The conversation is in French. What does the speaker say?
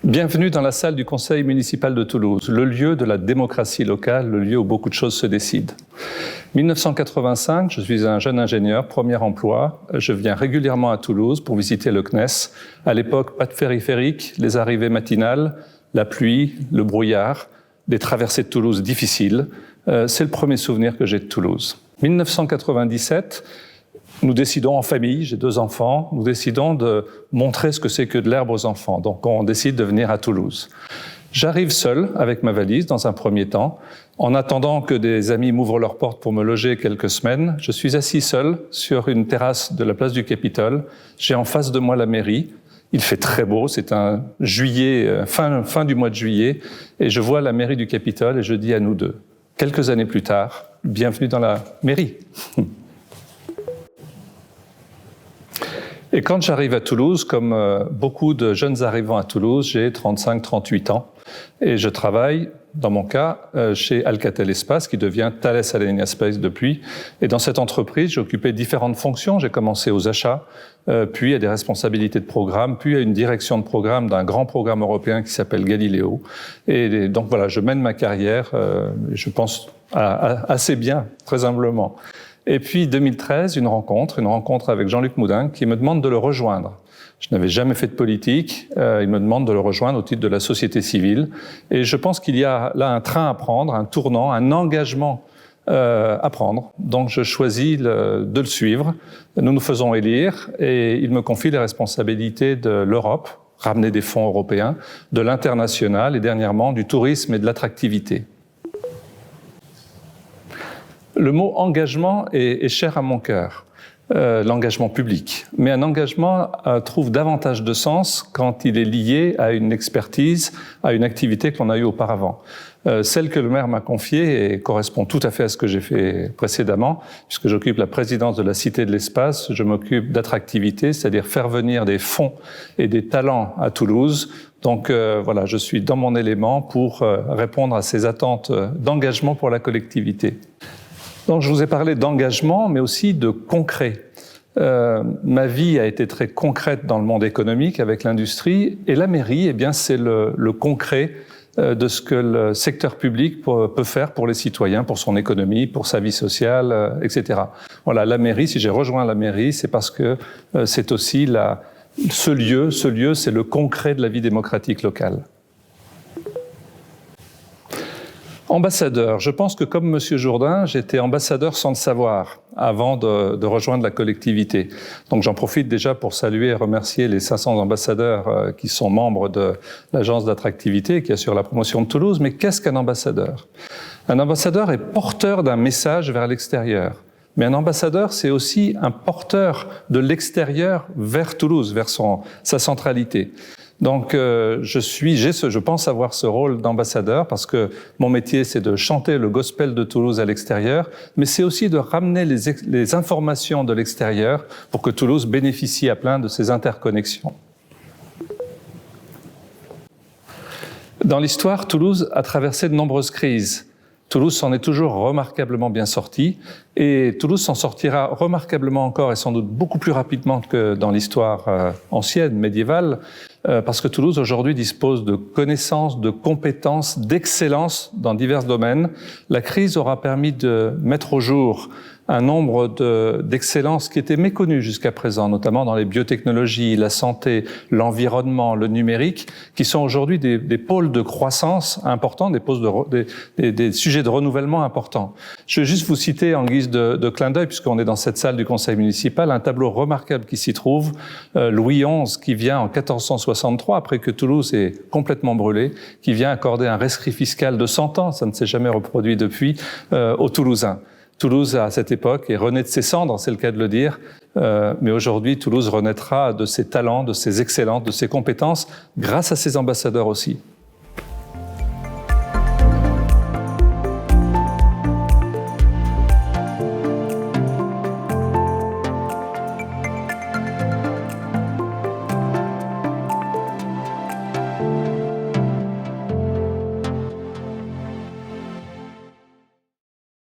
Bienvenue dans la salle du Conseil municipal de Toulouse, le lieu de la démocratie locale, le lieu où beaucoup de choses se décident. 1985, je suis un jeune ingénieur, premier emploi. Je viens régulièrement à Toulouse pour visiter le CNES. À l'époque, pas de périphérique, les arrivées matinales, la pluie, le brouillard, des traversées de Toulouse difficiles. C'est le premier souvenir que j'ai de Toulouse. 1997, nous décidons en famille, j'ai 2 enfants, nous décidons de montrer ce que c'est que de l'herbe aux enfants. Donc on décide de venir à Toulouse. J'arrive seul avec ma valise dans un premier temps. En attendant que des amis m'ouvrent leurs portes pour me loger quelques semaines, je suis assis seul sur une terrasse de la place du Capitole. J'ai en face de moi la mairie. Il fait très beau, c'est un juillet, fin du mois de juillet, et je vois la mairie du Capitole et je dis à nous deux, quelques années plus tard, bienvenue dans la mairie. Et quand j'arrive à Toulouse, comme beaucoup de jeunes arrivants à Toulouse, j'ai 35-38 ans et je travaille, dans mon cas, chez Alcatel Espace, qui devient Thales Alenia Space depuis. Et dans cette entreprise, j'ai occupé différentes fonctions. J'ai commencé aux achats, puis à des responsabilités de programme, puis à une direction de programme d'un grand programme européen qui s'appelle Galileo. Et donc voilà, je mène ma carrière, je pense, assez bien, très humblement. Et puis 2013, une rencontre avec Jean-Luc Moudin qui me demande de le rejoindre. Je n'avais jamais fait de politique, il me demande de le rejoindre au titre de la société civile. Et je pense qu'il y a là un train à prendre, un tournant, un engagement à prendre. Donc je choisis de le suivre. Nous nous faisons élire et il me confie les responsabilités de l'Europe, ramener des fonds européens, de l'international et dernièrement du tourisme et de l'attractivité. Le mot engagement est cher à mon cœur, l'engagement public. Mais un engagement trouve davantage de sens quand il est lié à une expertise, à une activité que l'on a eue auparavant. Celle que le maire m'a confiée et correspond tout à fait à ce que j'ai fait précédemment, puisque j'occupe la présidence de la Cité de l'Espace, je m'occupe d'attractivité, c'est-à-dire faire venir des fonds et des talents à Toulouse. Donc voilà, je suis dans mon élément pour répondre à ces attentes d'engagement pour la collectivité. Donc je vous ai parlé d'engagement, mais aussi de concret. Ma vie a été très concrète dans le monde économique avec l'industrie, et la mairie, eh bien, c'est le concret de ce que le secteur public peut faire pour les citoyens, pour son économie, pour sa vie sociale, etc. Voilà, la mairie, si j'ai rejoint la mairie, c'est parce que c'est aussi ce lieu, c'est le concret de la vie démocratique locale. Ambassadeur, je pense que comme Monsieur Jourdain, j'étais ambassadeur sans le savoir avant de rejoindre la collectivité. Donc j'en profite déjà pour saluer et remercier les 500 ambassadeurs qui sont membres de l'agence d'attractivité qui assure la promotion de Toulouse. Mais qu'est-ce qu'un ambassadeur? Un ambassadeur est porteur d'un message vers l'extérieur. Mais un ambassadeur, c'est aussi un porteur de l'extérieur vers Toulouse, vers sa centralité. Donc je pense avoir ce rôle d'ambassadeur parce que mon métier c'est de chanter le gospel de Toulouse à l'extérieur, mais c'est aussi de ramener les informations de l'extérieur pour que Toulouse bénéficie à plein de ces interconnexions. Dans l'histoire, Toulouse a traversé de nombreuses crises. Toulouse s'en est toujours remarquablement bien sortie et Toulouse s'en sortira remarquablement encore et sans doute beaucoup plus rapidement que dans l'histoire ancienne, médiévale, parce que Toulouse aujourd'hui dispose de connaissances, de compétences, d'excellence dans divers domaines. La crise aura permis de mettre au jour un nombre d'excellences qui étaient méconnues jusqu'à présent, notamment dans les biotechnologies, la santé, l'environnement, le numérique, qui sont aujourd'hui des pôles de croissance importants, des sujets de renouvellement importants. Je vais juste vous citer en guise de clin d'œil, puisqu'on est dans cette salle du conseil municipal, un tableau remarquable qui s'y trouve, Louis XI, qui vient en 1463, après que Toulouse est complètement brûlée, qui vient accorder un rescrit fiscal de 100 ans, ça ne s'est jamais reproduit depuis, aux Toulousains. Toulouse, à cette époque, est rené de ses cendres, c'est le cas de le dire, mais aujourd'hui, Toulouse renaîtra de ses talents, de ses excellences, de ses compétences, grâce à ses ambassadeurs aussi.